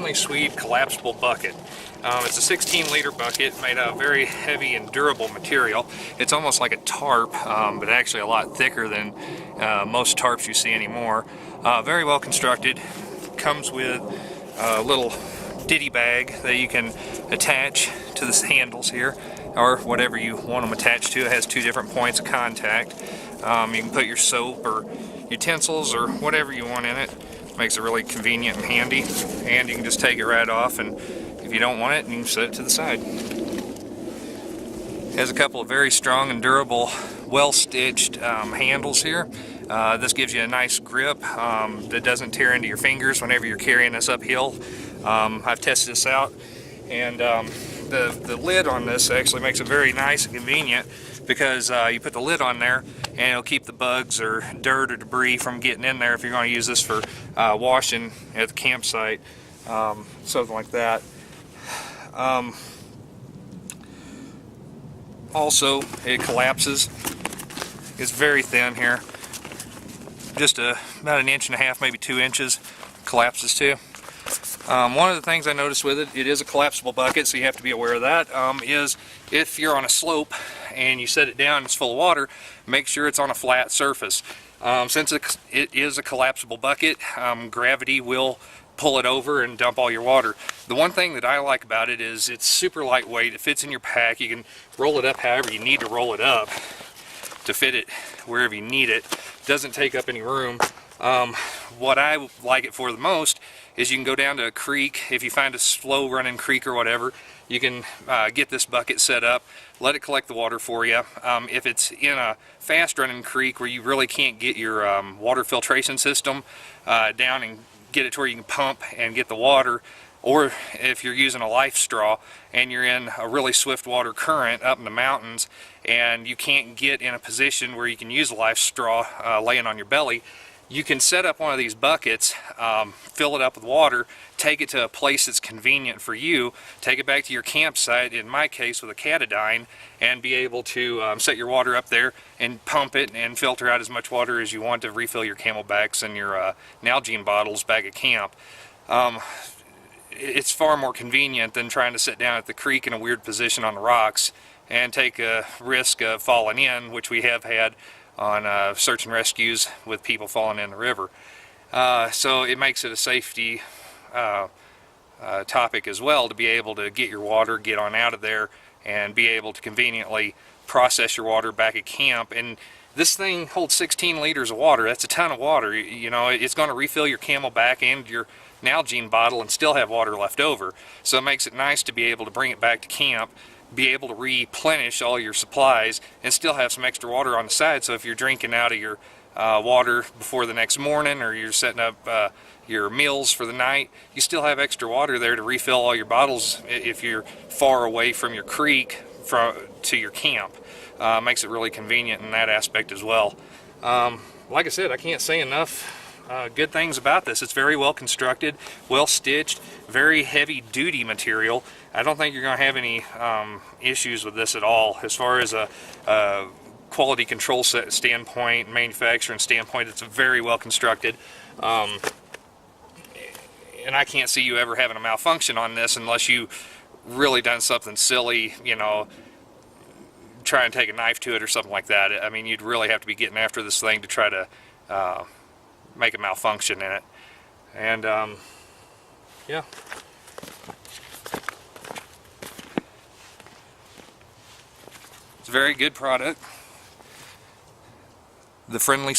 friendly Swede collapsible bucket. It's a 16-liter bucket made out of very heavy and durable material. It's almost like a tarp, but actually a lot thicker than most tarps you see anymore. Very well constructed. Comes with a little ditty bag that you can attach to the handles here, or whatever you want them attached to. It has two different points of contact. You can put your soap or utensils or whatever you want in it. Makes it really convenient and handy, and you can just take it right off, and if you don't want it, you can set it to the side. It has a couple of very strong and durable, well-stitched handles here. This gives you a nice grip that doesn't tear into your fingers whenever you're carrying this uphill. I've tested this out, and the lid on this actually makes it very nice and convenient, because you put the lid on there and it'll keep the bugs or dirt or debris from getting in there if you're going to use this for washing at the campsite, something like that. Also, it collapses. It's very thin here, just about 1.5 inches, maybe 2 inches. Collapses too. One of the things I noticed with it, it is a collapsible bucket, so you have to be aware of that, is if you're on a slope and you set it down and it's full of water, make sure it's on a flat surface. Since it is a collapsible bucket, gravity will pull it over and dump all your water. The one thing that I like about it is it's super lightweight. It fits in your pack. You can roll it up however you need to roll it up to fit it wherever you need it. Doesn't take up any room. What I like it for the most is you can go down to a creek. If you find a slow running creek or whatever, you can get this bucket set up, let it collect the water for you. If it's in a fast running creek where you really can't get your water filtration system down and get it to where you can pump and get the water, or if you're using a life straw and you're in a really swift water current up in the mountains and you can't get in a position where you can use a life straw laying on your belly, you can set up one of these buckets, fill it up with water, take it to a place that's convenient for you, take it back to your campsite, in my case with a Catadine, and be able to set your water up there and pump it and filter out as much water as you want to refill your Camelbacks and your Nalgene bottles back at camp. It's far more convenient than trying to sit down at the creek in a weird position on the rocks and take a risk of falling in, which we have had on search and rescues with people falling in the river. So it makes it a safety topic as well, to be able to get your water, get on out of there, and be able to conveniently process your water back at camp. And this thing holds 16 liters of water. That's a ton of water. You know, it's going to refill your Camelback and your Nalgene bottle and still have water left over. So it makes it nice to be able to bring it back to camp, be able to replenish all your supplies, and still have some extra water on the side. So if you're drinking out of your water before the next morning, or you're setting up your meals for the night, you still have extra water there to refill all your bottles if you're far away from your creek to your camp. Makes it really convenient in that aspect as well. Like I said, I can't say enough good things about this. It's very well constructed, well stitched, very heavy duty material. I don't think you're going to have any issues with this at all. As far as a quality control standpoint, manufacturing standpoint, it's very well constructed. And I can't see you ever having a malfunction on this unless you really done something silly, you know, try and take a knife to it or something like that. I mean, you'd really have to be getting after this thing to try to make a malfunction in it. And yeah. It's a very good product. The friendly